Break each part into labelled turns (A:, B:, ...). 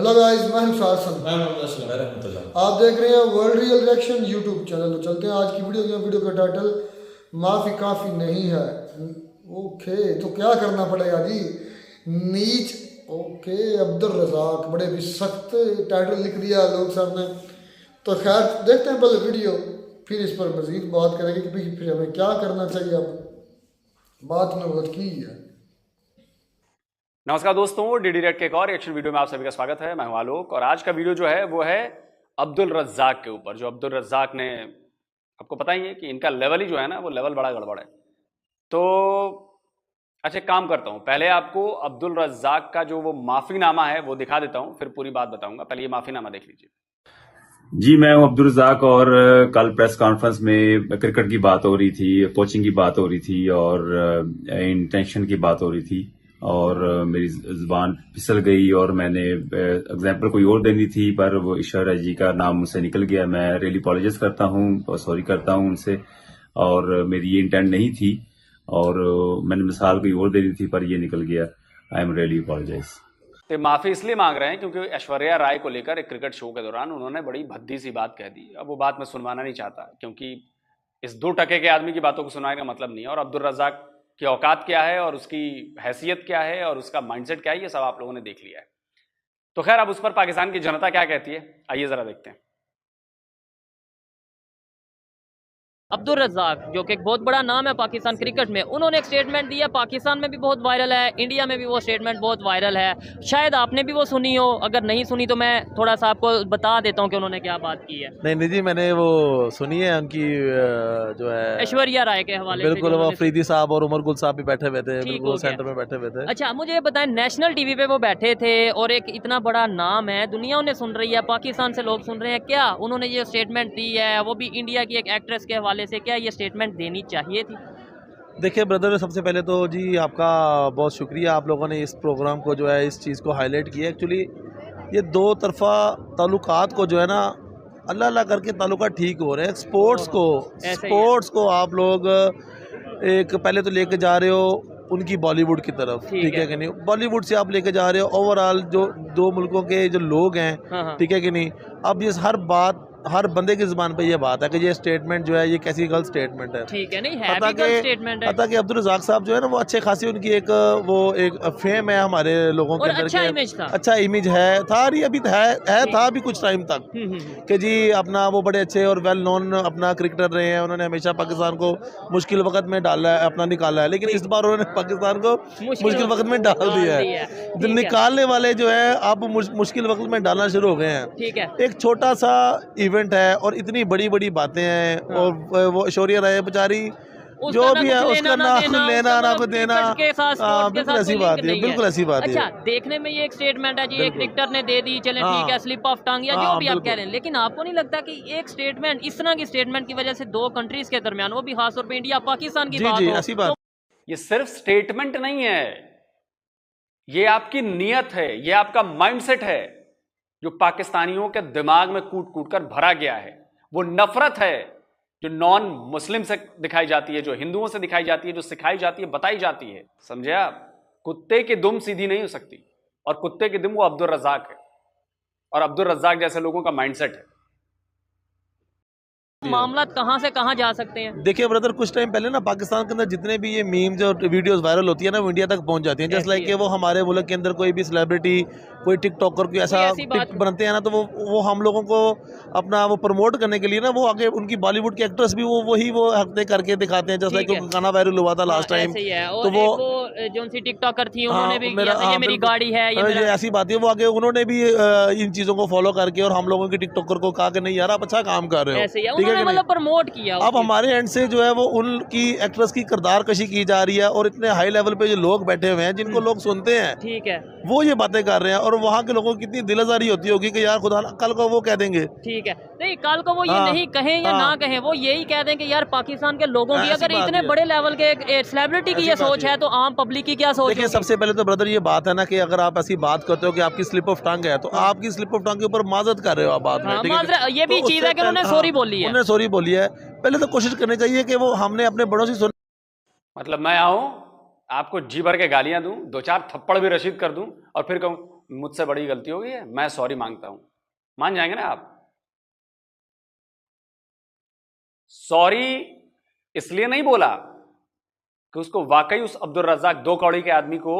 A: Hello guys, मैं हूं सासन। आप देख रहे हैं world real reaction YouTube channel. तो चलते हैं आज की वीडियो का टाइटल माफ़ी काफ़ी नहीं है। ओके, तो क्या करना पड़ेगा जी? नीच। ओके, अब्दुल रज़ाक, बड़े भी सख्त टाइटल लिख दिया लोग सामने। तो खैर देखते हैं पहले वीडियो, फिर इस पर मज़ीद बात करेंगे कि भाई फिर हमें क्या करना चाहिए। अब बात में बहुत की है।
B: नमस्कार दोस्तों, डीडी रेड के एक और रिएक्शन वीडियो में आप सभी का स्वागत है। मैं हूं आलोक और आज का वीडियो जो है वो है अब्दुल रज़ाक के ऊपर। जो अब्दुल रज़ाक ने, आपको पता ही है कि इनका लेवल ही जो है ना वो लेवल बड़ा गड़बड़ है। तो अच्छा, एक काम करता हूं, पहले आपको अब्दुल रज़ाक का जो वो माफीनामा है वो दिखा देता हूं, फिर पूरी बात बताऊंगा। पहले ये माफीनामा देख लीजिए।
C: जी, मैं हूं अब्दुल रज़ाक और कल प्रेस कॉन्फ्रेंस में क्रिकेट की बात हो रही थी, कोचिंग की बात हो रही थी और इंटेंशन की बात हो रही थी और मेरी जुबान फिसल गई और मैंने एग्जाम्पल कोई और देनी थी पर वो ईश्वर जी का नाम मुझसे निकल गया। मैं रियली अपॉलोजाइज करता हूं और सॉरी करता हूं उनसे, और मेरी ये इंटेंट नहीं थी और मैंने मिसाल कोई और देनी थी पर ये निकल गया। I am really apologise.
B: तो माफी इसलिए मांग रहे हैं क्योंकि ऐश्वर्या राय को लेकर एक क्रिकेट शो के दौरान उन्होंने बड़ी भद्दी सी बात कह दी। अब वो बात मैं सुनवाना नहीं चाहता क्योंकि इस 2% के आदमी की बातों को सुनाने का मतलब नहीं है। और अब्दुल रज़ाक की औकात क्या है और उसकी हैसियत क्या है और उसका माइंडसेट क्या है, ये सब आप लोगों ने देख लिया है। तो खैर, अब उस पर पाकिस्तान की जनता क्या कहती है, आइए जरा देखते हैं।
D: अब्दुल रज़ाक जो कि एक बहुत बड़ा नाम है पाकिस्तान क्रिकेट में, उन्होंने एक स्टेटमेंट दिया, पाकिस्तान में भी बहुत वायरल है, इंडिया में भी वो स्टेटमेंट बहुत वायरल है। शायद आपने भी वो सुनी हो, अगर नहीं सुनी तो मैं थोड़ा सा आपको बता देता हूँ कि उन्होंने क्या बात की है।
E: नहीं जी, मैंने वो सुनी है उनकी जो है
D: ऐश्वर्या राय के हवाले से।
E: बिल्कुल, वो अफरीदी साहब और उमर गुल साहब भी बैठे हुए थे,
D: ठीक
E: बिल्कुल
D: हो गया।
E: सेंटर में बैठे हुए थे।
D: अच्छा, मुझे ये बताएं, नेशनल टीवी पे वो बैठे थे और एक इतना बड़ा नाम है, दुनिया उन्हें सुन रही है, पाकिस्तान से लोग सुन रहे हैं, क्या उन्होंने ये स्टेटमेंट दी है, वो भी इंडिया की एक एक्ट्रेस के हवाले से, क्या ये स्टेटमेंट देनी चाहिए थी?
E: देखिए ब्रदर, सबसे पहले तो जी आपका बहुत शुक्रिया, आप लोगों ने इस प्रोग्राम को जो है इस चीज़ को हाईलाइट किया। एक्चुअली ये दो तरफा ताल्लुकात को जो है ना अल्लाह अल्लाह करके ताल्लुकात ठीक हो रहे हैं। स्पोर्ट्स को आप लोग एक पहले तो लेके जा रहे हो उनकी बॉलीवुड की तरफ, ठीक है कि नहीं? बॉलीवुड से आप लेके जा रहे हो ओवरऑल जो दो मुल्कों के जो लोग हैं, ठीक है कि नहीं? अब ये हर बंदे की जुबान पे ये बात है कि ये स्टेटमेंट जो है ये कैसी गलत स्टेटमेंट है,
D: ठीक है, नहीं है भी गलत स्टेटमेंट है।
E: पता कि अब्दुल रज़ाक साहब जो है ना वो अच्छे खासी उनकी एक फेम है हमारे लोगों के अंदर,
D: अच्छा इमेज था,
E: अच्छा इमेज है, था नहीं अभी था अभी कुछ टाइम तक कि जी अपना वो बड़े अच्छे और वेल नोन अपना क्रिकेटर रहे हैं। उन्होंने हमेशा पाकिस्तान को मुश्किल वक्त में डाला है, अपना निकाला है, लेकिन इस बार उन्होंने पाकिस्तान को मुश्किल वक्त में डाल दिया है। निकालने वाले जो है अब मुश्किल वक्त में डालना शुरू हो गए हैं।
D: ठीक है,
E: एक छोटा सा इवेंट है और इतनी बड़ी बड़ी बातें हैं और वो ऐश्वर्या राय बेचारी जो भी है उसका ना लेना ना कुछ देना, बिल्कुल ऐसी बात है, बिल्कुल ऐसी बात है।
D: अच्छा, देखने में ये एक स्टेटमेंट है जी, एक क्रिकेटर ने दे दी, चलें ठीक है, स्लिप ऑफ टंग या जो भी आप कह रहे हैं, लेकिन आपको नहीं लगता कि एक स्टेटमेंट, इस तरह की स्टेटमेंट की वजह से दो कंट्रीज के दरमियान, वो भी खासतौर पे इंडिया पाकिस्तान की बात हो,
E: ऐसी बात।
B: ये सिर्फ स्टेटमेंट नहीं है, ये आपकी नियत है, ये आपका माइंडसेट है जो पाकिस्तानियों के दिमाग में कूट कूट कर भरा गया है। वो नफरत है जो नॉन मुस्लिम से दिखाई जाती है, जो हिंदुओं से दिखाई जाती है, जो सिखाई जाती है, बताई जाती है। समझे आप? कुत्ते की दुम सीधी नहीं हो सकती और कुत्ते की दुम वो अब्दुल रज़ाक है और अब्दुल रज़ाक जैसे लोगों का माइंडसेट है।
D: मामला कहां से कहां जा सकते हैं?
E: देखिए ब्रदर, कुछ टाइम पहले ना पाकिस्तान के अंदर जितने भी ये मीम्स और वीडियोस वायरल होती है ना वो इंडिया तक पहुंच जाती हैं। जस्ट लाइक कि वो हमारे मुल्क के अंदर कोई भी सेलिब्रिटी, कोई टिकटॉकर कोई ऐसा बनते हैं ना, तो वो हम लोगों को अपना वो प्रमोट करने के लिए ना वो आगे उनकी बॉलीवुड के एक्ट्रेस भी वो हफ्ते करके दिखाते हैं। जस्ट लाइक गाना वायरल हुआ था लास्ट टाइम, तो वो
D: जो सी टिकटॉकर थी उन्होंने भी किया था, ये मेरी गाड़ी है,
E: ये ऐसी बात है। वो आगे उन्होंने भी इन चीजों को फॉलो करके और हम लोगों की टिकटॉकर को कहा कि नहीं यार आप अच्छा काम कर रहे हो, ठीक है,
D: मतलब प्रमोट किया।
E: अब हमारे एंड से जो है वो उनकी एक्ट्रेस की किरदार कशी की जा रही है और इतने हाई लेवल पे जो लोग बैठे हुए हैं जिनको लोग सुनते हैं,
D: ठीक है,
E: वो ये बातें कर रहे हैं और वहाँ के लोगों की कितनी दिलआज़ारी होती होगी कि यार खुदा कल को वो कह देंगे,
D: ठीक है, नहीं कल को वो ये नहीं कहें या ना कहें, वो यही कह दें कि यार पाकिस्तान के लोगों की अगर इतने बड़े लेवल के सेलिब्रिटी की ये सोच है तो आम पब्लिक की क्या सोच है?
E: देखिए सबसे पहले तो ब्रदर ये बात है ना कि अगर आप ऐसी बात करते हो कि आपकी स्लिप ऑफ टंग है तो आपकी स्लिप ऑफ टंग के ऊपर माजरत कर रहे हो आप बाद में।
D: ये भी चीज है कि उन्होंने सॉरी बोली है,
E: उन्होंने सॉरी बोली है। पहले तो कोशिश करनी चाहिए कि वो हमने अपने बड़ों से सुन,
B: मतलब मैं आऊं आपको जी भर के गालियां दूं, 2-4 थप्पड़ भी रशीद कर दूं और फिर कहूं मुझसे बड़ी गलती हो गई है, मैं सॉरी मांगता हूं। मान जाएंगे ना आप? सॉरी इसलिए नहीं बोला कि उसको वाकई उस अब्दुल रज्जाक 2 कौड़ी के आदमी को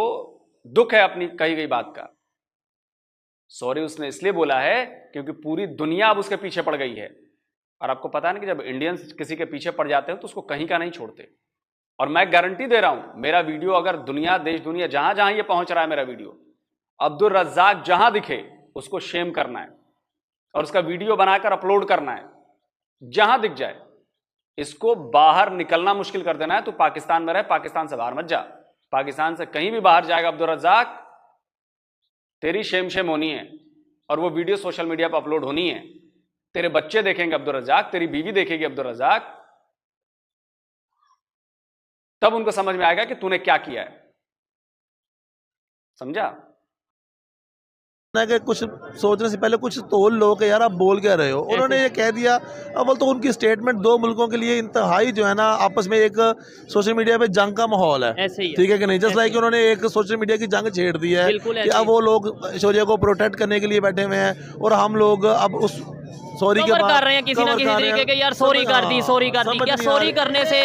B: दुख है अपनी कही गई बात का। सॉरी उसने इसलिए बोला है क्योंकि पूरी दुनिया अब उसके पीछे पड़ गई है। और आपको पता है ना कि जब इंडियंस किसी के पीछे पड़ जाते हैं तो उसको कहीं का नहीं छोड़ते। और मैं गारंटी दे रहा हूं, मेरा वीडियो अगर दुनिया देश दुनिया जहां जहां ये पहुंच रहा है, मेरा वीडियो अब्दुल रज्जाक जहां दिखे उसको शेम करना है और उसका वीडियो बनाकर अपलोड करना है, जहां दिख जाए। इसको बाहर निकलना मुश्किल कर देना है। तो पाकिस्तान में रहे, पाकिस्तान से बाहर मत जा। पाकिस्तान से कहीं भी बाहर जाएगा अब्दुल रज्जाक, तेरी शेम होनी है और वो वीडियो सोशल मीडिया पर अपलोड होनी है। तेरे बच्चे देखेंगे अब्दुल रज्जाक, तेरी बीवी देखेगी अब्दुल रज्जाक, तब उनको समझ में आएगा कि तूने क्या किया है। समझा?
E: कि कुछ सोचने से पहले कुछ तोल लो कि यार आप बोल क्या रहे हो। उन्होंने ये कह दिया। अव्वल तो उनकी स्टेटमेंट 2 मुल्कों के लिए इंतहाई जो है ना आपस में एक सोशल मीडिया पे जंग का माहौल है, ठीक है कि नहीं। जस्ट लाइक उन्होंने एक सोशल मीडिया की जंग छेड़ दी है कि अब वो लोग ऐश्वर्या को प्रोटेक्ट करने के लिए बैठे हुए हैं और हम लोग अब उस सॉरी के बाद
D: कर रहे हैं किसी ना किसी तरीके के, यार सॉरी कर दी क्या सॉरी करने से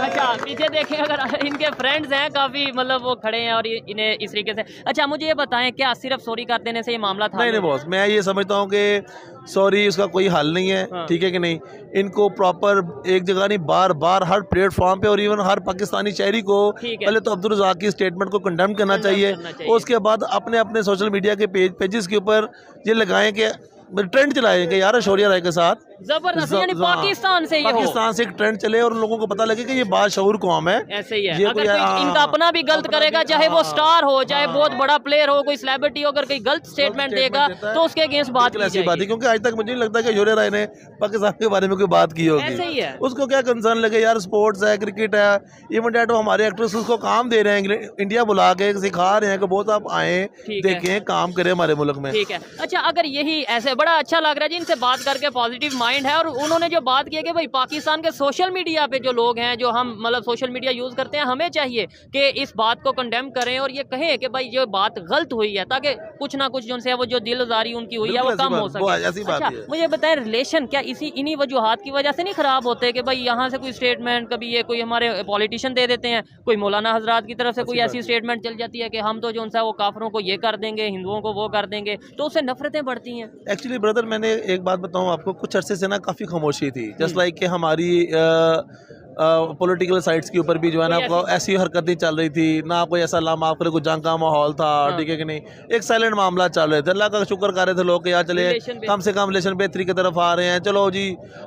D: अच्छा पीछे देखें अगर इनके फ्रेंड्स हैं काफी, मतलब वो खड़े हैं और इन्हें इस तरीके से। अच्छा मुझे ये बताएं, क्या सिर्फ सॉरी कर देने से ये मामला था?
E: नहीं बॉस, मैं ये समझता हूँ कि सॉरी उसका कोई हल नहीं है, ठीक है कि नहीं। इनको प्रॉपर एक जगह नहीं, बार बार हर प्लेटफॉर्म पे और इवन हर पाकिस्तानी शहरी को पहले तो अब्दुल रज़ाक की स्टेटमेंट को कंडेम करना चाहिए और उसके बाद अपने अपने सोशल मीडिया के पेजेस के ऊपर ये लगाएं कि ट्रेंड चलाएं कि यार ऐश्वर्या राय के साथ
D: जबरदस्त, यानी पाकिस्तान से
E: पाकिस्तान से एक ट्रेंड चले और लोगों को पता लगे कि ये बाशऊर कौम है।
D: ऐसे ही है। अगर कोई इनका अपना भी गलत करेगा, चाहे वो स्टार हो, चाहे बहुत बड़ा प्लेयर हो, कोई सेलिब्रिटी हो, अगर कोई गलत स्टेटमेंट देगा तो उसके अगेंस्ट बात की
E: ऐसी बात है। क्योंकि आज तक मुझे नहीं लगता कि ऐश्वर्या राय ने पाकिस्तान के बारे में कोई बात की होगी।
D: ऐसे ही है।
E: उसको क्या कंसर्न लगे, यार स्पोर्ट्स है, क्रिकेट है, इवन डेट हमारे एक्ट्रेस उसको काम दे रहे हैं, इंडिया बुला के सिखा रहे हैं कि बहुत आप आए देखें काम करें हमारे मुल्क में।
D: ठीक है। अच्छा अगर यही ऐसे बड़ा अच्छा लग रहा है जी इनसे बात करके, पॉजिटिव माइंड है। और उन्होंने जो बात की है कि भाई पाकिस्तान के सोशल मीडिया पे जो लोग हैं, जो हम मतलब सोशल मीडिया यूज करते हैं, हमें चाहिए कि इस बात को कंडेम करें और ये कहें कि भाई जो बात गलत हुई है, ताकि कुछ ना कुछ जो उनसे वो जो दिलदारी उनकी हुई है वो कम हो सके। अच्छा मुझे बताएं, रिलेशन क्या इन्हीं वजूहात की वजह से नहीं खराब होते कि भाई यहाँ से कोई स्टेटमेंट, कभी ये कोई हमारे पॉलिटिशियन दे देते हैं, कोई मौलाना हजरात की तरफ से कोई ऐसी स्टेटमेंट चल जाती है कि हम तो जो उनसे वो काफरों को ये कर देंगे, हिंदुओं को वो कर देंगे, तो उससे नफरतें बढ़ती हैं।
E: एक्चुअली ब्रदर मैंने एक बात बताऊं आपको, कुछ अरसे से ना काफ़ी खामोशी थी। जस्ट लाइक कि हमारी पॉलिटिकल साइट्स के ऊपर भी जो है ना आपको ऐसी हरकतें चल रही थी, ना कोई ऐसा ला माफ करे कोई जंग का माहौल था, ठीक है कि नहीं। एक साइलेंट मामला चल रहे थे। अल्लाह का शुक्र कर रहे थे लोग कि यार चले कम से कम रिलेशन बेहतरी की तरफ आ रहे हैं। चलो जी,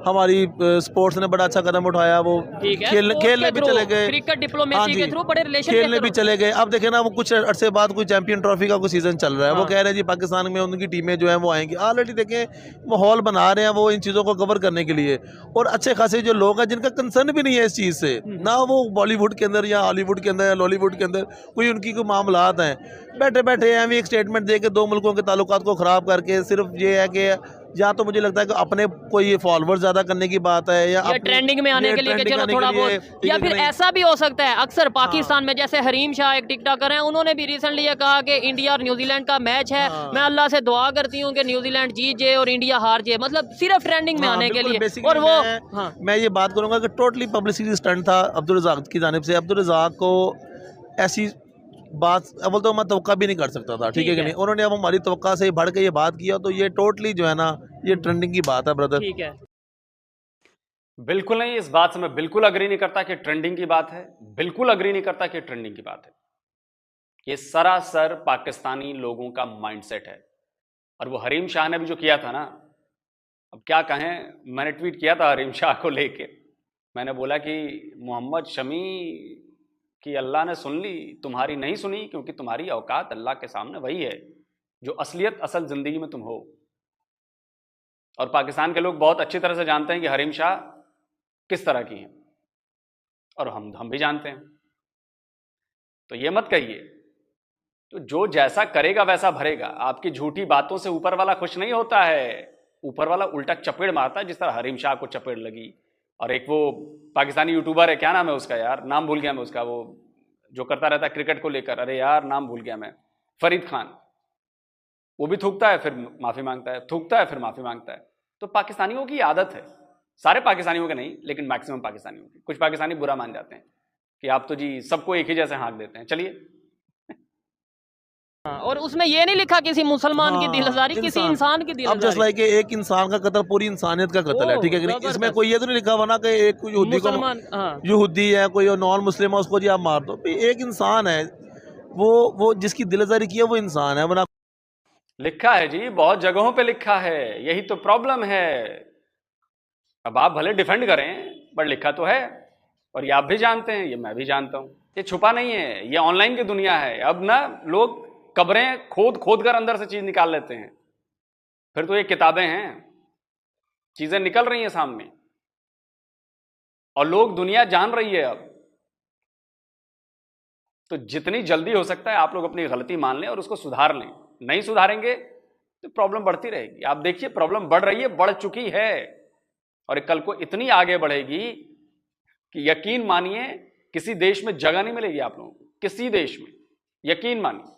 E: हमारी स्पोर्ट्स ने बड़ा अच्छा कदम उठाया, वो खेलने भी चले गए,
D: क्रिकेट डिप्लोमेसी के थ्रू बड़े रिलेशन
E: खेलने भी चले गए। अब देखे ना वो कुछ अरसे बाद कोई चैंपियन ट्रॉफी का कोई सीजन चल रहा है, वो कह रहे हैं जी पाकिस्तान में उनकी टीमें जो है वो आएंगी। ऑलरेडी देखें माहौल बना रहे हैं वो इन चीज़ों को कवर करने के लिए। और अच्छे खासे जो लोग हैं जिनका कंसर्न भी नहीं है इस चीज़ से, ना वो बॉलीवुड के अंदर या हॉलीवुड के अंदर या लॉलीवुड के अंदर कोई उनकी कोई मामलात हैं, बैठे बैठे हैं एक स्टेटमेंट दे के 2 मुल्कों के ताल्लुकात को ख़राब करके सिर्फ ये है कि या तो मुझे लगता है कि अपने कोई फॉलोअर्स ज्यादा करने की बात है या
D: ट्रेंडिंग में आने के लिए कि चलो थोड़ा बहुत, या फिर ऐसा भी हो सकता है अक्सर पाकिस्तान में, जैसे हरीम शाह एक टिकटॉकर हैं, उन्होंने भी रिसेंटली ये कहा कि इंडिया और न्यूजीलैंड का मैच है, मैं अल्लाह से दुआ करती हूँ कि न्यूजीलैंड जीत जाए और इंडिया हार जाए, मतलब सिर्फ ट्रेंडिंग में आने के लिए। और वो
E: मैं ये बात करूंगा कि टोटली पब्लिसिटी स्टंट था अब्दुल रज़ाक की जानिब से। अब्दुल रज़ाक को ऐसी बात अव्वल तो मैं तवक्का भी नहीं कर सकता था, ठीक है कि नहीं। उन्होंने अब हमारी तवक्का से बढ़ के ये बात किया, तो ये टोटली जो है ना ये ट्रेंडिंग की बात है ब्रदर।
D: ठीक है,
B: बिल्कुल नहीं, इस बात से मैं बिल्कुल अग्री नहीं करता कि ट्रेंडिंग की बात है, बिल्कुल अग्री नहीं करता कि ट्रेंडिंग की बात है। ये सरासर पाकिस्तानी लोगों का माइंडसेट है। और वो हरीम शाह ने भी जो किया था ना, अब क्या कहें, मैंने ट्वीट किया था हरीम शाह को लेके, मैंने बोला कि मोहम्मद शमी कि अल्लाह ने सुन ली, तुम्हारी नहीं सुनी, क्योंकि तुम्हारी औकात अल्लाह के सामने वही है जो असलियत असल ज़िंदगी में तुम हो। और पाकिस्तान के लोग बहुत अच्छी तरह से जानते हैं कि हरीम शाह किस तरह की हैं, और हम भी जानते हैं। तो ये मत कहिए, तो जो जैसा करेगा वैसा भरेगा। आपकी झूठी बातों से ऊपर वाला खुश नहीं होता है, ऊपर वाला उल्टा चपेड़ मारता है, जिस तरह हरीम शाह को चपेड़ लगी। और एक वो पाकिस्तानी यूट्यूबर है, क्या नाम है उसका यार, नाम भूल गया मैं उसका, वो जो करता रहता है क्रिकेट को लेकर, अरे यार नाम भूल गया मैं, फरीद खान, वो भी थूकता है फिर माफी मांगता है, थूकता है फिर माफी मांगता है। तो पाकिस्तानियों की आदत है, सारे पाकिस्तानियों के नहीं लेकिन मैक्सिमम पाकिस्तानियों की। कुछ पाकिस्तानी बुरा मान जाते हैं कि आप तो जी सबको एक ही जैसे हाँक देते हैं। चलिए,
D: और उसमें ये नहीं लिखा किसी मुसलमान की दिलदारी, किसी इंसान की
E: अब
D: दिलदारी।
E: जस्ट लाइक एक इंसान का कत्ल पूरी इंसानियत का कत्ल है, ठीक है कि नहीं? इसमें कोई ये तो नहीं लिखा हुआ ना कि एक यहूदी को,
D: मुसलमान, हाँ।
E: यहूदी है कोई नॉन मुस्लिम है उसको जी आप मार दो। एक इंसान है, वो जिसकी दिलदारी की है वो इंसान है, वरना
B: लिखा है जी, बहुत जगहों पे लिखा है। यही तो प्रॉब्लम है। अब आप भले डिफेंड करें बट लिखा तो है, और ये आप भी जानते हैं, ये मैं भी जानता हूं। ये छुपा नहीं है, ये ऑनलाइन की दुनिया है। अब ना लोग कब्रें खोद खोद कर अंदर से चीज निकाल लेते हैं, फिर तो ये किताबें हैं, चीजें निकल रही हैं सामने और लोग, दुनिया जान रही है अब। तो जितनी जल्दी हो सकता है आप लोग अपनी गलती मान लें और उसको सुधार लें। नहीं सुधारेंगे तो प्रॉब्लम बढ़ती रहेगी। आप देखिए प्रॉब्लम बढ़ रही है, बढ़ चुकी है, और कल को इतनी आगे बढ़ेगी कि यकीन मानिए किसी देश में जगह नहीं मिलेगी आप लोगों को, किसी देश में, यकीन मानिए।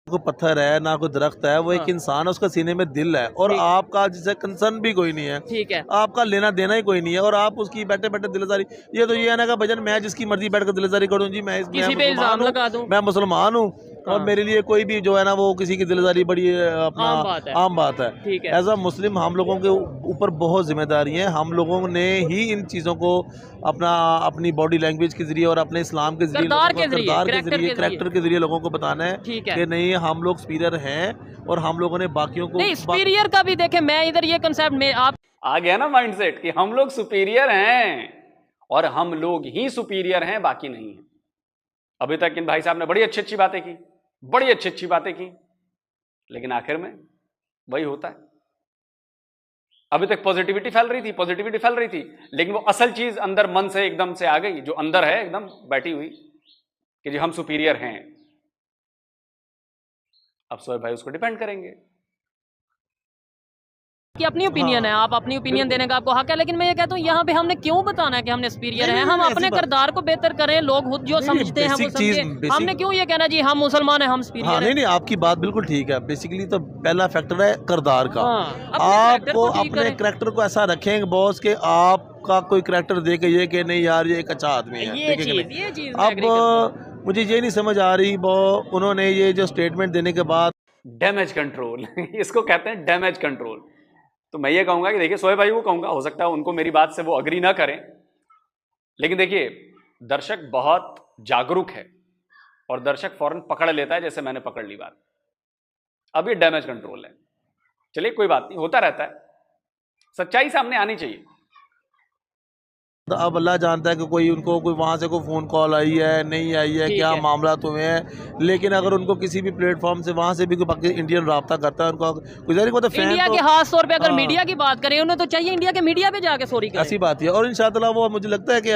E: कोई पत्थर है ना कोई दरख्त है, वो एक इंसान है, उसका सीने में दिल है, और आपका जिसे कंसर्न भी कोई नहीं है,
D: ठीक है,
E: आपका लेना देना ही कोई नहीं है, और आप उसकी बैठे बैठे दिलदारी, ये तो ये है ना कि भजन मैं जिसकी मर्जी बैठ कर दिलदारी करूँ जी, मैं मुसलमान हूँ और मेरे लिए कोई भी जो है ना वो किसी की दिलदारी बड़ी अपना आम बात है। एज अ मुस्लिम हम लोगों के ऊपर बहुत जिम्मेदारी है। हम लोगों ने ही इन चीज़ों को अपनी बॉडी लैंग्वेज के जरिए और अपने इस्लाम के जरिए, करैक्टर के जरिए लोगों को बताना है कि नहीं हम लोग सुपीरियर हैं और हम लोगों ने बाकियों को
D: नहीं। सुपीरियर का भी देखें, मैं इधर ये कंसेप्ट में आप
B: आ गया ना माइंडसेट कि हम लोग सुपीरियर हैं और हम लोग ही सुपीरियर हैं, बाकी नहीं है। अभी तक इन भाई साहब ने बड़ी अच्छी अच्छी बातें की, बड़ी अच्छी अच्छी बातें की, लेकिन आखिर में वही होता है। अभी तक पॉजिटिविटी फैल रही थी, लेकिन वो असल चीज अंदर मन से एकदम से आ गई, जो अंदर है एकदम बैठी हुई कि जी हम सुपीरियर हैं। अब सोए भाई उसको डिपेंड करेंगे
D: कि अपनी ओपिनियन है, आप अपनी ओपिनियन देने का आपको हक है, लेकिन मैं ये कहता हूँ यहाँ पे हमने क्यों बताना है कि हमने सुपीरियर हैं? हम अपने किरदार को बेहतर करें, लोग खुद जो समझते हैं वो समझे। हमने क्यों ये कहना जी हम मुसलमान हैं, हम सुपीरियर हैं?
E: नहीं, आपकी बात बिल्कुल ठीक है। बेसिकली तो पहला फैक्टर है किरदार का। आपको अपने करैक्टर को ऐसा रखें बॉस के आपका कोई करैक्टर दे के ये कि नहीं यार ये एक अच्छा आदमी है। अब मुझे ये नहीं समझ आ रही उन्होंने ये जो स्टेटमेंट देने के बाद
B: डैमेज कंट्रोल इसको कहते हैं डैमेज कंट्रोल। तो मैं ये कहूंगा कि देखिए सोए भाई को कहूंगा, हो सकता है उनको मेरी बात से वो अग्री ना करें, लेकिन देखिए दर्शक बहुत जागरूक है और दर्शक फौरन पकड़ लेता है, जैसे मैंने पकड़ ली बात। अब ये डैमेज कंट्रोल है, चलिए कोई बात नहीं, होता रहता है, सच्चाई सामने आनी चाहिए।
E: अब अल्लाह जानता है कि कोई उनको कोई वहाँ से कोई फ़ोन कॉल आई है नहीं आई है, क्या मामला तुम्हें है, लेकिन अगर उनको किसी भी प्लेटफॉर्म से वहाँ से भी कोई इंडियन रब्ता करता है, उनको गुजारिश तो
D: इंडिया के खास तौर पे अगर मीडिया की बात करें, उन्हें तो चाहिए इंडिया के मीडिया पे जाके सॉरी करें।
E: ऐसी बात है, और इंशाअल्लाह वो मुझे लगता है कि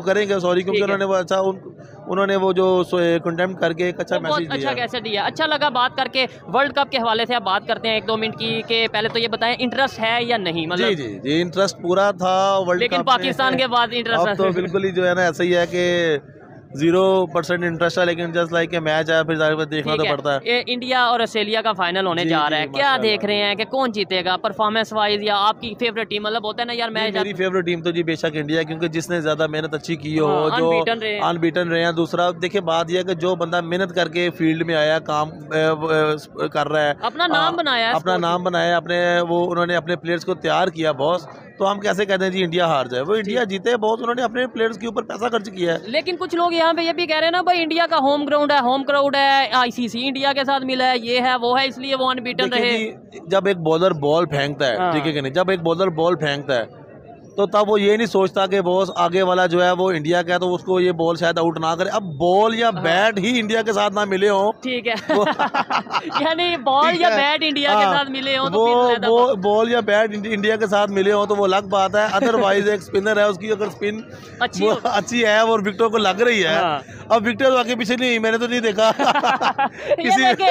E: करेंगे सॉरी, क्योंकि उन्होंने वो अच्छा उन्होंने वो जो कंडेम करके एक अच्छा मैसेज दिया।
D: अच्छा कैसे दिया, अच्छा लगा बात करके। वर्ल्ड कप के हवाले से आप बात करते हैं 1-2 मिनट की, कि पहले तो ये बताएं इंटरेस्ट है या नहीं? मतलब
E: जी इंटरेस्ट पूरा था वर्ल्ड कप,
D: लेकिन पाकिस्तान के बाद इंटरेस्ट
E: तो बिल्कुल ही जो है ना ऐसा ही है कि 0% इंटरेस्ट है, लेकिन जस्ट लाइक मैच है फिर देखना तो पड़ता है।
D: इंडिया और ऑस्ट्रेलिया का फाइनल होने जा रहा है, क्या देख रहे हैं कि कौन जीतेगा परफॉर्मेंस वाइज, या आपकी फेवरेट टीम? मतलब होता है ना यार मैच,
E: मेरी फेवरेट टीम तो जी बेशक इंडिया है, क्योंकि जिसने ज्यादा मेहनत अच्छी की हो, जो अनबीटन रहे हैं। दूसरा देखिए बात यह है कि जो बंदा मेहनत करके फील्ड में आया, काम कर रहा है,
D: अपना नाम
E: बनाया, अपने वो उन्होंने अपने प्लेयर्स को तैयार किया बॉस, तो हम कैसे कहते हैं जी इंडिया हार जाए? वो इंडिया जीते बहुत, उन्होंने अपने प्लेयर्स के ऊपर पैसा खर्च किया है।
D: लेकिन कुछ लोग यहाँ पे ये भी कह रहे हैं ना भाई इंडिया का होम ग्राउंड है, होम क्राउड है, आईसीसी इंडिया के साथ मिला है, ये है वो है, इसलिए वो अनबीटन रहे।
E: जब एक बॉलर बॉल फेंकता है, ठीक है कि नहीं, जब एक बॉलर बॉल फेंकता है तो तब वो ये नहीं सोचता कि बॉस आगे वाला जो है वो इंडिया का है तो उसको ये बॉल शायद आउट ना करे। अब बॉल या बैट ही इंडिया के साथ ना मिले हो, ठीक है
D: यानी बॉल या बैट इंडिया के साथ मिले हो,
E: वो बॉल या बैट इंडिया के साथ मिले हो तो वो अलग बात है। अदरवाइज एक स्पिनर है, उसकी अगर स्पिन अच्छी है और विकेटों को लग रही है, अब विकेट तो आगे पीछे नहीं, मैंने तो नहीं देखा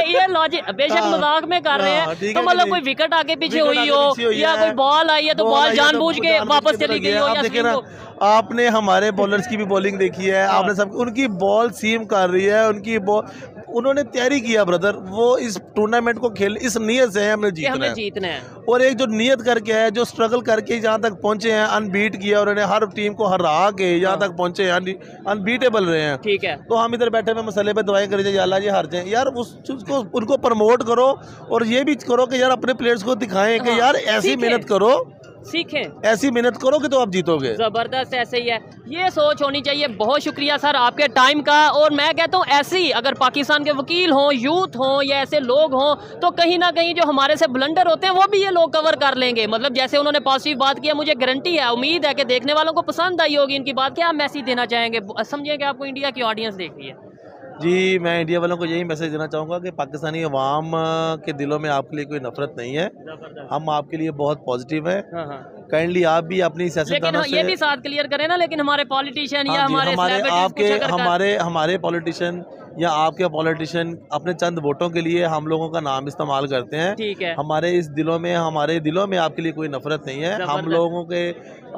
D: ये लॉजिक बेशक मजाक में कर रहे हैं, तो मतलब कोई विकेट आगे पीछे हुई हो या कोई बॉल आई है तो बॉल जानबूझ के वापस चली गई हो, या
E: देखिए ना आपने हमारे बॉलर्स की भी बॉलिंग देखी है, आपने सब उनकी बॉल सीम कर रही है, उनकी उन्होंने तैयारी किया ब्रदर, वो इस टूर्नामेंट को खेल इस नीयत से है हमने
D: कि
E: जीतना
D: हमें
E: है।
D: जीतना है।
E: और एक जो नियत करके है, जो स्ट्रगल करके जहाँ तक पहुंचे हैं, अनबीट किया, और उन्होंने हर टीम को हरा के यहाँ तक पहुंचे हैं, अनबीटेबल रहे हैं।
D: ठीक है।
E: तो हम इधर बैठे हुए मसले पे दवाई करी जाए, अल्लाह जी हार जाए यार, उस चीज़ को उनको प्रमोट करो और ये भी करो कि यार अपने प्लेयर्स को दिखाएं कि यार ऐसी
D: सीखें।
E: मेहनत करो,
D: सीखें।
E: ऐसी मेहनत करोगे तो आप जीतोगे।
D: जबरदस्त, ऐसे ही है, ये सोच होनी चाहिए। बहुत शुक्रिया सर आपके टाइम का। और मैं कहता हूँ ऐसे ही अगर पाकिस्तान के वकील हों, यूथ हों या ऐसे लोग हों, तो कहीं ना कहीं जो हमारे से ब्लंडर होते हैं वो भी ये लोग कवर कर लेंगे। मतलब जैसे उन्होंने पॉजिटिव बात किया, मुझे गारंटी है, उम्मीद है कि देखने वालों को पसंद आई होगी इनकी बात। क्या आप मैसेज देना चाहेंगे? समझिए कि आपको इंडिया की ऑडियंस देख रही है।
E: जी, मैं इंडिया वालों को यही मैसेज देना चाहूँगा कि पाकिस्तानी अवाम के दिलों में आपके लिए कोई नफरत नहीं है, हम आपके लिए बहुत पॉजिटिव है। काइंडली आप भी अपनी
D: लेकिन
E: सियासतदानों से,
D: ये भी साथ क्लियर करें ना, लेकिन हमारे पॉलिटिशियन या
E: हाँ जी,
D: हमारे celebrities कुछ अगर
E: हमारे पॉलिटिशियन या आपके पॉलिटिशियन अपने चंद वोटों के लिए हम लोगों का नाम इस्तेमाल करते हैं।
D: ठीक है।
E: हमारे दिलों में आपके लिए कोई नफरत नहीं है। हम
D: जबरदस्त।
E: लोगों के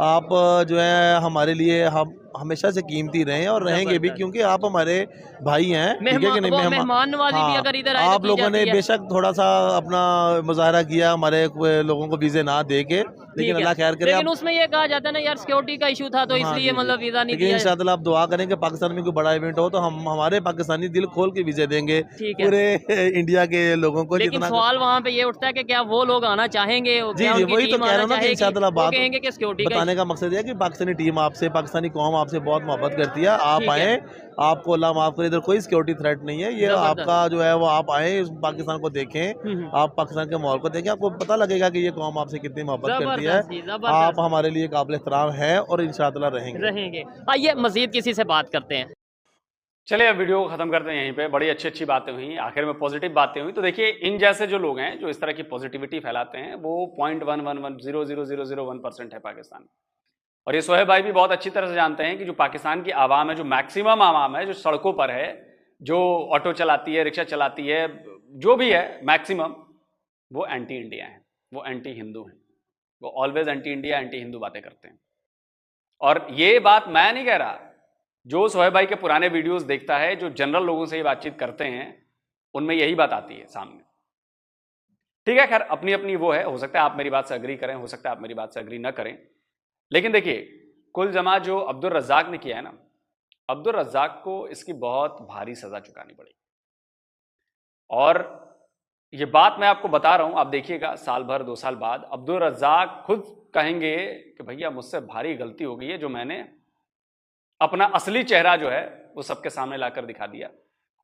E: आप जो है हमारे लिए हम हमेशा से कीमती रहे हैं और रहेंगे भी, क्योंकि आप हमारे भाई हैं। ठीक है कि नहीं?
D: मेहमान नवाजी भी अगर इधर आए तो
E: आप
D: की
E: लोगों ने
D: जाती है।
E: बेशक थोड़ा सा अपना मुजाहरा किया हमारे लोगों को वीज़े ना दे के, लेकिन
D: ठीक है।
E: अल्लाह खैर करे।
D: लेकिन उसमें ये कहा जाता है ना यार, सिक्योरिटी का इशू था तो
E: हाँ,
D: इसलिए
E: जी,
D: मतलब वीजा नहीं
E: लेकिन
D: दिया।
E: इंशाअल्लाह आप दुआ करें कि पाकिस्तान में कोई बड़ा इवेंट हो तो हम हमारे पाकिस्तानी दिल खोल के वीज़े देंगे
D: ठीक है।
E: पूरे इंडिया के लोगों को।
D: लेकिन
E: जितना
D: सवाल वहाँ पे ये उठता है कि क्या वो लोग आना चाहेंगे?
E: जी जी, वही तो कह रहा हूँ ना कि इंशाअल्लाह बात
D: कहेंगे कि सिक्योरिटी का
E: बताने का मकसद ये है कि पाकिस्तानी टीम आपसे, पाकिस्तानी कौम आपसे बहुत मोहब्बत करती है। आप
D: ठीक है।
E: आएँ, आपको अल्लाह माफ़ करे, इधर कोई सिक्योरिटी थ्रेट नहीं है। ये
D: जबरदस्त।
E: आपका जो है वो आप आएँ, इस पाकिस्तान को देखें, आप पाकिस्तान के माहौल को देखें, आपको पता लगेगा कि ये कौम आपसे कितनी मोहब्बत करती है।
D: जबरदस्त जी, जबरदस्त।
E: आप हमारे लिए काबिल एहतराम है और इंशाअल्लाह रहेंगे।
D: आइए मजीद किसी से बात करते हैं।
B: चलिए अब वीडियो को खत्म करते हैं यहीं पे। बड़ी अच्छी अच्छी बातें हुई, आखिर में पॉजिटिव बातें हुई। तो देखिए, इन जैसे जो लोग हैं जो इस तरह की पॉजिटिविटी फैलाते हैं वो 0.111000001% है पाकिस्तान में। और ये सोहेब भाई भी बहुत अच्छी तरह से जानते हैं कि जो पाकिस्तान की आवाम है, जो मैक्सिमम आवाम है, जो सड़कों पर है, जो ऑटो चलाती है, रिक्शा चलाती है, जो भी है मैक्सिमम, वो एंटी इंडिया है, वो एंटी हिंदू हैं, वो always anti India, anti Hindu बातें करते हैं। और ये बात मैं नहीं कह रहा, जो सोहेब भाई के पुराने वीडियोस देखता है, जो जनरल लोगों से ये बातचीत करते हैं, उनमें यही बात आती है सामने। ठीक है, खैर अपनी अपनी वो है, हो सकता है आप मेरी बात से अग्री करें, हो सकता है आप मेरी बात से अग्री ना करें, लेकिन देखिए कुल जमा जो अब्दुल रज्जाक ने किया है ना, अब्दुल रज्जाक को इसकी बहुत भारी सजा चुकानी पड़ेगी। और ये बात मैं आपको बता रहा हूं, आप देखिएगा साल भर 2 साल बाद अब्दुल रज्जाक खुद कहेंगे कि भैया मुझसे भारी गलती हो गई है, जो मैंने अपना असली चेहरा जो है वो सबके सामने लाकर दिखा दिया।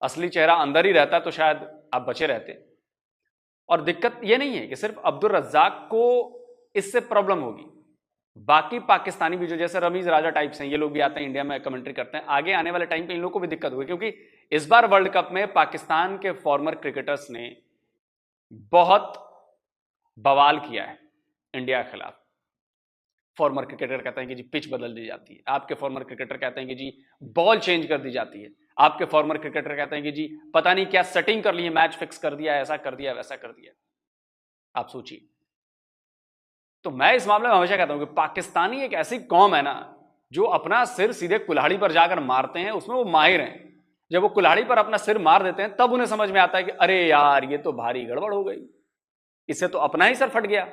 B: असली चेहरा अंदर ही रहता तो शायद आप बचे रहते। और दिक्कत ये नहीं है कि सिर्फ अब्दुल रज्जाक को इससे प्रॉब्लम होगी, बाकी पाकिस्तानी भी जो जैसे रमीज राजा टाइप्स हैं, ये लोग भी आते हैं इंडिया में कमेंट्री करते हैं, आगे आने वाले टाइम पे इन लोगों को भी दिक्कत होगी। क्योंकि इस बार वर्ल्ड कप में पाकिस्तान के फॉर्मर क्रिकेटर्स ने बहुत बवाल किया है इंडिया के खिलाफ। फॉर्मर क्रिकेटर कहते हैं कि जी पिच बदल दी जाती है, आपके फॉर्मर क्रिकेटर कहते हैं कि जी बॉल चेंज कर दी जाती है, आपके फॉर्मर क्रिकेटर कहते हैं कि जी पता नहीं क्या सेटिंग कर ली है, मैच फिक्स कर दिया, ऐसा कर दिया, वैसा कर दिया। आप सोचिए। तो मैं इस मामले में हमेशा कहता हूं कि पाकिस्तानी एक ऐसी कौम है ना जो अपना सिर सीधे कुल्हाड़ी पर जाकर मारते हैं, उसमें वो माहिर हैं। जब वो कुल्हाड़ी पर अपना सिर मार देते हैं तब उन्हें समझ में आता है कि अरे यार ये तो भारी गड़बड़ हो गई, इससे तो अपना ही सर फट गया।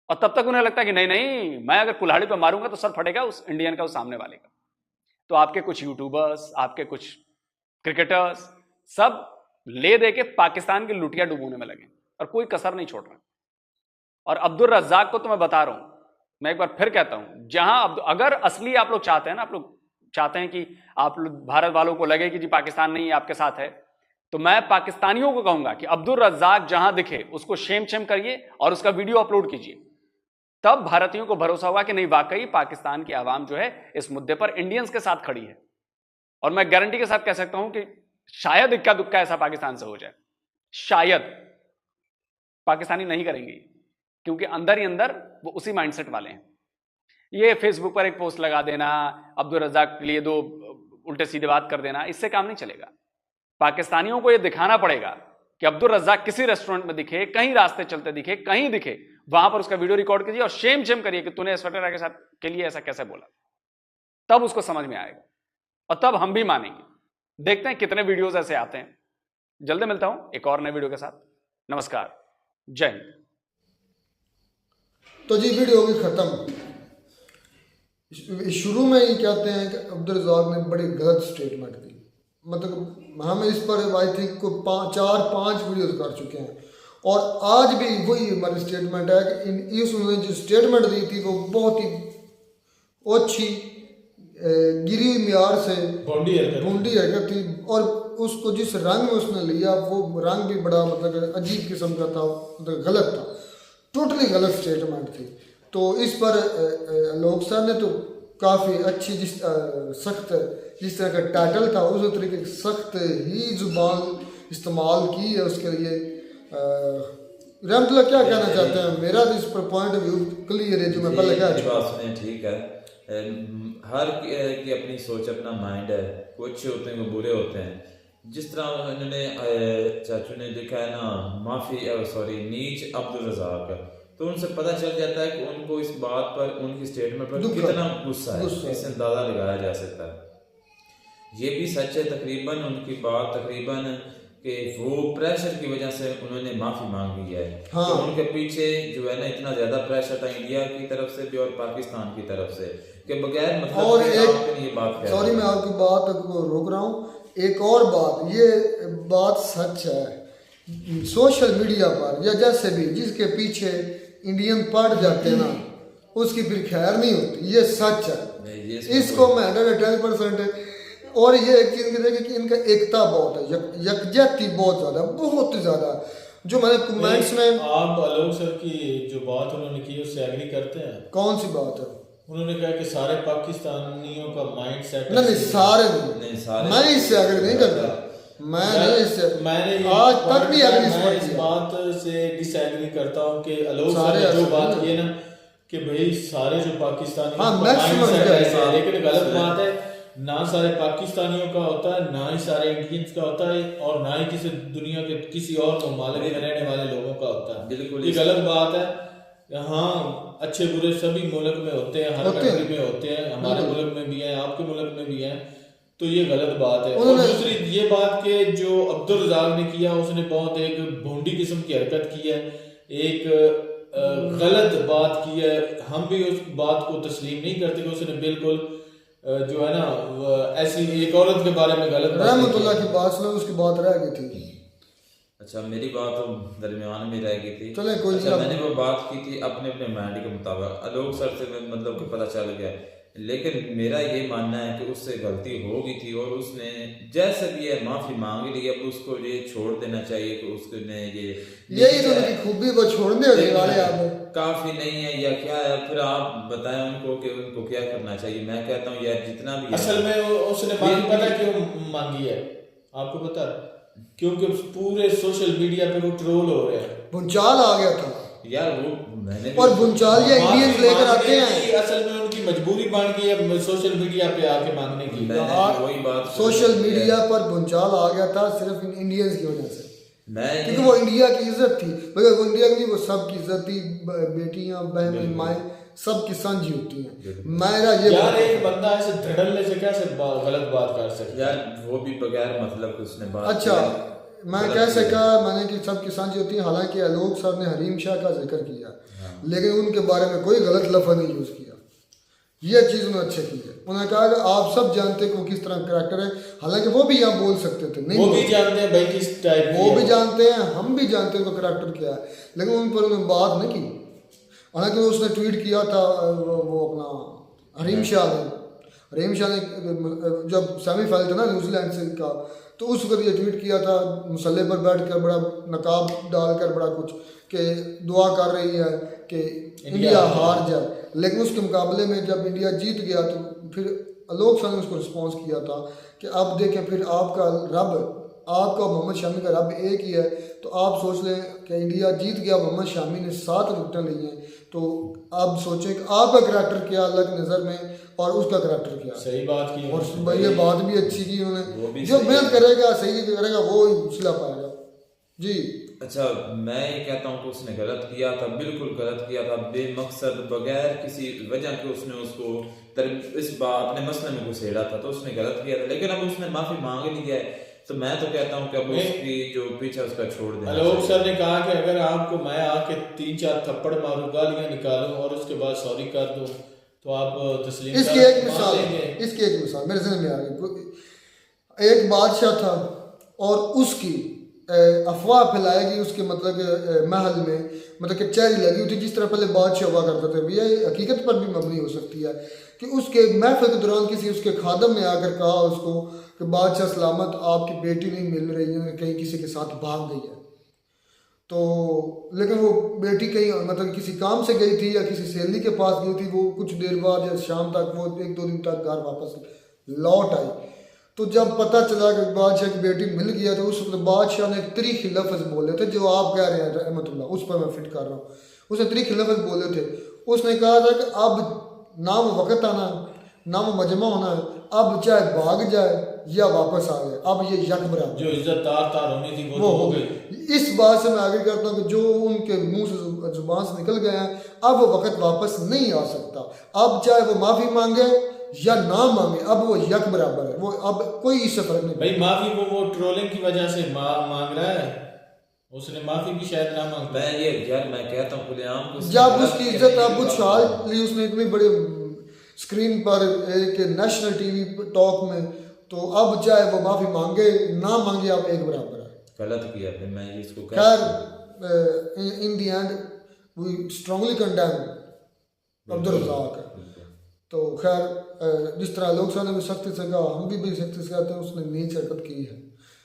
B: और तब तक उन्हें लगता है कि नहीं नहीं, मैं अगर कुल्हाड़ी पर मारूंगा तो सर फटेगा उस इंडियन का, उस सामने वाले का। तो आपके कुछ यूट्यूबर्स, आपके कुछ क्रिकेटर्स सब ले दे के पाकिस्तान की लुटिया डुबोने में लगे और कोई कसर नहीं छोड़ रहा। और अब्दुल रज्जाक को तो मैं बता रहा हूं, मैं एक बार फिर कहता हूं, जहां अगर असली आप लोग चाहते हैं ना, आप लोग चाहते हैं कि आप भारत वालों को लगे कि जी पाकिस्तान नहीं आपके साथ है, तो मैं पाकिस्तानियों को कहूंगा कि अब्दुल रज्जाक जहां दिखे उसको शेम करिए और उसका वीडियो अपलोड कीजिए। तब भारतीयों को भरोसा होगा कि नहीं वाकई पाकिस्तान की आवाम जो है इस मुद्दे पर इंडियंस के साथ खड़ी है। और मैं गारंटी के साथ कह सकता हूं कि शायद इक्का दुक्का ऐसा पाकिस्तान से हो जाए, शायद पाकिस्तानी नहीं करेंगे, क्योंकि अंदर ही अंदर वो उसी माइंडसेट वाले हैं। ये फेसबुक पर एक पोस्ट लगा देना, अब्दुल रज्जाक के लिए 2 उल्टे सीधे बात कर देना, इससे काम नहीं चलेगा। पाकिस्तानियों को यह दिखाना पड़ेगा कि अब्दुल रज्जाक किसी रेस्टोरेंट में दिखे, कहीं रास्ते चलते दिखे, कहीं दिखे, वहां पर उसका वीडियो रिकॉर्ड कीजिए और शेम करिए कि तूने स्वेटर के साथ के लिए ऐसा कैसे बोला। तब उसको समझ में आएगा और तब हम भी मानेंगे। देखते हैं कितने वीडियोस ऐसे आते हैं जल्दी मिलता हूं एक और नए वीडियो के साथ। नमस्कार, जय हिंद।
A: तो जी वीडियो होगी खत्म। शुरू में ही कहते हैं कि अब्दुल रज़ाक ने बड़ी गलत स्टेटमेंट दी। मतलब हम इस पर आई थिंक को 4-5 वीडियोस कर चुके हैं और आज भी वही हमारी स्टेटमेंट है कि इस उन्होंने जो स्टेटमेंट दी थी वो बहुत ही अच्छी गिरी हुई म्यार से भूंडी हरकत थी और उसको जिस रंग में उसने लिया वो रंग भी बड़ा मतलब अजीब किस्म का था, मतलब गलत था, टोटली गलत स्टेटमेंट थी। तो इस पर लोग सर ने तो काफ़ी अच्छी सख्त जिस तरह का टाइटल था उस तरीके की सख्त ही जुबान इस्तेमाल की है उसके लिए। रहमतुल्लाह क्या कहना चाहते हैं? मेरा इस पर पॉइंट ऑफ व्यू क्लियर है जो मैं पहले कह चुका हूं।
F: ठीक है, हर की अपनी सोच, अपना माइंड है। कुछ होते हैं वो बुरे होते हैं, जिस तरह उन्होंने चाचू ने लिखा है ना नीच अब्दुल रज़ाक, तो उनसे पता चल जाता है कि उनको इस बात पर, उनकी स्टेटमेंट पर कितना गुस्सा है, इससे अंदाजा लगाया जा सकता है। ये भी सच है तकरीबन उनकी बात कि वो प्रेशर की वजह से उन्होंने माफी मांग ली है। हाँ। तो उनके पीछे जो है ना इतना ज्यादा प्रेशर था इंडिया की तरफ से भी और पाकिस्तान की तरफ से कि बगैर मतलब
A: और ये बात सॉरी मैं आपकी बात को रोक रहा हूँ। एक और बात, ये बात सच है, सोशल मीडिया पर या जैसे भी जिसके पीछे इंडियन पड़ जाते हैं ना उसकी फिर खैर नहीं होती, ये सच है। इसको मैं 110%। और ये एक चीज़ देखिए कि इनका एकता बहुत है, यकजहती बहुत ज़्यादा। जो मैंने कमेंट्स में
G: आप आलोक सर की जो बात उन्होंने की उससे एग्री करते हैं?
A: कौन सी बात है?
G: उन्होंने कहा कि सारे पाकिस्तानियों का माइंड सेट
A: नहीं, सारे नहीं, मैं इससे एग्री नहीं करता। मैंने आज तक भी
G: इस बात से डिसएग्री करता हूँ कि आलोक सर ने जो बात की है ना कि भाई सारे जो पाकिस्तानी, लेकिन गलत बात है। ना सारे पाकिस्तानियों का होता है, ना ही सारे इंडियंस का होता है और ना ही किसी दुनिया के किसी और ममालिक में रहने वाले लोगों का होता है। बिल्कुल ये गलत बात है। हाँ, अच्छे बुरे सभी मुल्क में होते हैं, हर कंट्री में होते हैं, हमारे मुल्क में भी हैं, आपके मुल्क में भी हैं, तो ये गलत बात है। और दूसरी ये बात के जो अब्दुल रज़ाक ने किया उसने बहुत एक भोंडी किस्म की हरकत की है, एक गलत बात की है। हम भी उस बात को तस्लीम नहीं करते कि उसने बिल्कुल जो है ना ऐसी एक औरत के बारे में गलत
A: रहमतुल्लाह की बात सुनो, उसकी बात रह गई थी।
F: अच्छा, मेरी बात तो दरमियान में रह गई थी।
A: चले कोई
F: अच्छा, मैंने वो बात की थी अपने माइंड के मुताबिक। आलोक सर से मतलब कि पता चल गया, लेकिन मेरा ये मानना है कि उससे गलती हो गई थी और उसने जैसे भी है माफी मांग ली। अब उसको ये छोड़ देना चाहिए कि उसने
A: यही तो उनकी खूबी को छोड़ने वाले आप
G: काफी नहीं है या क्या है? फिर आप बताएं उनको कि उनको क्या करना चाहिए। मैं कहता हूँ यार जितना भी असल में उसने पता क्यों मांगी है आपको पता है? क्योंकि पूरे सोशल मीडिया पे वो ट्रोल हो रहे हैं।
A: भूचाल आ गया था
F: यार, वो मैंने
A: और भूचाल या इंडियंस लेकर आते हैं।
G: असल में उनकी मजबूरी बन गई है सोशल मीडिया पे आके मांगने की।
F: वही बात
A: सोशल मीडिया पर भूचाल आ गया था सिर्फ इंडियंस की वजह से, क्योंकि वो इंडिया की इज्जत थी। मगर वो इंडिया की वो सबकी इज्जत थी, बेटियां बहनें माएँ सबकी सांझी होती हैं। मेरा ये
G: यार एक बंदा ऐसे धड़ल्ले से कैसे गलत बात कर सकता
F: यार? वो भी बगैर मतलब उसने बात।
A: अच्छा, मैं कैसे कहा मैंने कि सबकी सांझी होती है। हालांकि आलोक सर ने हरीम शाह का जिक्र किया, लेकिन उनके बारे में कोई गलत लफ्ज़ नहीं यूज़ किया। ये चीज़ उन्होंने अच्छे की है। उन्होंने कहा कि आप सब जानते हैं कि वो किस तरह कैरेक्टर है। हालांकि वो भी यहाँ बोल सकते थे, नहीं
G: वो भी जानते हैं भाई किस टाइप,
A: वो भी जानते हैं, हम भी जानते हैं उनका कैरेक्टर क्या है, लेकिन उन पर उन्होंने बात नहीं की। हालांकि उसने ट्वीट किया था वो अपना हरीम शाह ने जब सेमीफाइनल था ना न्यूजीलैंड से का, तो उस वक्त ये ट्वीट किया था मुसल्ले पर बैठ कर बड़ा नकाब डालकर बड़ा कुछ कि दुआ कर रही है कि इंडिया हार जाए। लेकिन उसके मुकाबले में जब इंडिया जीत गया तो फिर आलोक सर ने उसको रिस्पॉन्स किया था कि अब देखें फिर आपका रब, आपका मोहम्मद शामी का रब एक ही है, तो आप सोच लें कि इंडिया जीत गया, मोहम्मद शामी ने 7 विकेटें ली हैं, तो आप सोचें कि आपका करैक्टर क्या अल्लाह की नज़र में और उसका करैक्टर क्या।
G: सही बात की
A: और ये बात भी अच्छी की उन्होंने। जो मेहनत करेगा सही करेगा वो ही सिला पाएगा जी।
F: अच्छा, मैं ये कहता हूँ कि उसने गलत किया था, बिल्कुल गलत किया था, बेमकसद बगैर किसी वजह के उसने उसको इस बात अपने मसले में घुसेड़ा था, तो उसने गलत किया था। लेकिन अब उसने माफी मांग लिया है, तो मैं तो कहता हूँ कि अब उसकी जो पीछे उसका छोड़ देना।
G: आलोक सर ने कहा कि अगर आपको मैं आके 3-4 थप्पड़ मारूं, गालियां निकालूं और उसके बाद सॉरी कर दूं तो आप तस्लीम
A: इसकी एक मिसाल मेरे ज़हन में आ गई। एक बादशाह था और उसकी अफवाह फैलाएगी उसके मतलब महल में, मतलब कि चेहरी लगी हुई थी, जिस तरह पहले बादशाह हुआ करते थे। भैया ये हकीकत पर भी मबनी हो सकती है कि उसके महफिल के दौरान किसी उसके खादम ने आकर कहा उसको कि बादशाह सलामत, आपकी बेटी नहीं मिल रही है, कहीं किसी के साथ भाग गई है। तो लेकिन वो बेटी कहीं मतलब किसी काम से गई थी या किसी सहेली के पास गई थी। वो कुछ देर बाद या शाम तक, वो 1-2 दिन तक घर वापस लौट आई। तो जब पता चला कि बादशाह की बेटी मिल गया तो उस वक्त बादशाह ने त्रिख लफ्ज़ बोले थे, जो आप कह रहे हैं रहमतुल्लाह, उस पर मैं फिट कर रहा हूँ। उसने त्रिख लफ्ज़ बोले थे। उसने कहा था कि अब नाम वक़्त आना, नाम मजमा होना, अब चाहे भाग जाए या वापस आ जाए, अब ये यक बराबर, जो
G: इज्जत तार होनी थी वो हो गई।
A: इस बात से मैं आगे करता हूँ कि जो उनके मुंह से जुबान से निकल गया है, अब वो वक़्त वापस नहीं आ सकता। अब चाहे वो माफ़ी मांगे या ना मांगे, अब वो यक बराबर है। वो अब कोई इससे फर्क नहीं।
G: भाई माफी वो ट्रोलिंग की वजह से मांग रहा है, उसने माफी भी शायद ना मांग।
F: मैं ये यार मैं कहता हूँ खुलेआम
A: जब उसकी इज्जत अब उछाल ली उसने इतनी बड़ी स्क्रीन पर, एक नेशनल टीवी टॉक में, तो अब चाहे वो माफी मांगे ना मांगे, अब एक बराबर है।
F: गलत किया फिर मैं इसको
A: खैर in the end we strongly condemn Abdul Razzaq. तो खैर जिस तरह लोग साहब ने भी सख्ती से कहा, हम भी सख्ती से कहते हैं, उसने नीच हरकत की है।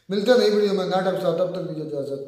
A: मिलते नहीं वीडियो में, नाटक साथ, तब तक दीजिए इजाज़त।